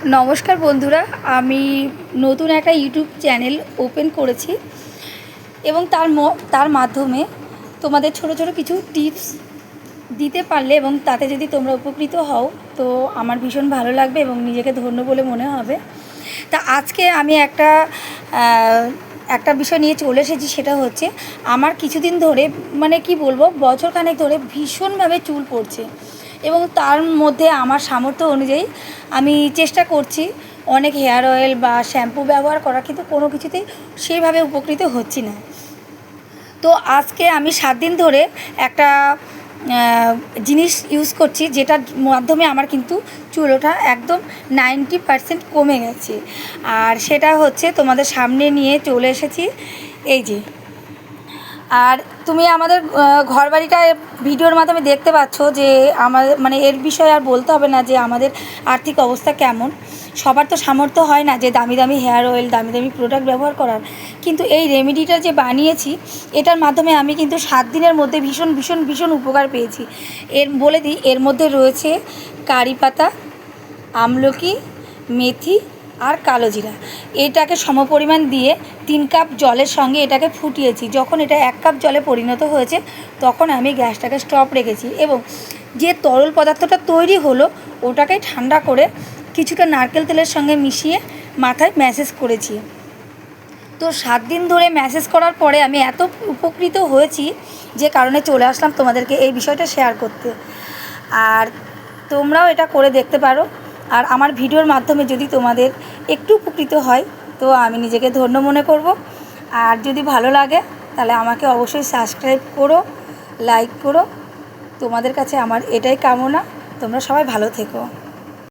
নমস্কার বন্ধুরা, আমি নতুন একটা ইউটিউব চ্যানেল ওপেন করেছি এবং তার মাধ্যমে তোমাদের ছোট ছোট কিছু টিপস দিতে পারলে এবং তাতে যদি তোমরা উপকৃত হও তো আমার ভীষণ ভালো লাগবে এবং নিজেকে ধন্য বলে মনে হবে। তা আজকে আমি একটা বিষয় নিয়ে চলে এসেছি, সেটা হচ্ছে আমার কিছুদিন ধরে মানে কি বলবো, বছরখানেক ধরে ভীষণভাবে চুল পড়ছে এবং তার মধ্যে আমার সামর্থ্য অনুযায়ী আমি চেষ্টা করছি অনেক হেয়ার অয়েল বা শ্যাম্পু ব্যবহার করা, কিন্তু কোনো কিছুতেই সেইভাবে উপকৃত হচ্ছি না। তো আজকে আমি 7 দিন ধরে একটা জিনিস ইউজ করছি, যেটার মাধ্যমে আমার কিন্তু চুল ওঠা একদম 90% কমে গেছে। আর সেটা হচ্ছে তোমাদের সামনে নিয়ে চলে এসেছি, এই যে। আর তুমি আমাদের ঘরবাড়িটা ভিডিওর মাধ্যমে দেখতে পাচ্ছ যে আমাদের মানে এর বিষয়ে আর বলতে হবে না যে আমাদের আর্থিক অবস্থা কেমন। সবার তো সামর্থ্য হয় না যে দামি দামি হেয়ার অয়েল, দামি দামি প্রোডাক্ট ব্যবহার করার, কিন্তু এই রেমেডিটা যে বানিয়েছি এটার মাধ্যমে আমি কিন্তু 7 দিনের মধ্যে ভীষণ ভীষণ ভীষণ উপকার পেয়েছি। বলে দিই, এর মধ্যে রয়েছে কারি পাতা, আমলকি, মেথি আর কালো জিরা। এটাকে সমপরিমাণ দিয়ে 3 কাপ জলের সঙ্গে এটাকে ফুটিয়েছি। যখন এটা 1 কাপ জলে পরিণত হয়েছে তখন আমি গ্যাসটাকে স্টপ রেখেছি এবং যে তরল পদার্থটা তৈরি হলো ওটাকে ঠান্ডা করে কিছুটা নারকেল তেলের সঙ্গে মিশিয়ে মাথায় ম্যাসেজ করেছি। তো 7 দিন ধরে ম্যাসেজ করার পরে আমি এত উপকৃত হয়েছি যে কারণে চলে আসলাম তোমাদেরকে এই বিষয়টা শেয়ার করতে। আর তোমরাও এটা করে দেখতে পারো। আর আমার ভিডিওর মাধ্যমে যদি তোমাদের একটু উপকৃত হয় তো আমি নিজেকে ধন্য মনে করব। আর যদি ভালো লাগে তাহলে আমাকে অবশ্যই সাবস্ক্রাইব করো, লাইক করো। তোমাদের কাছে আমার এটাই কামনা। তোমরা সবাই ভালো থেকো।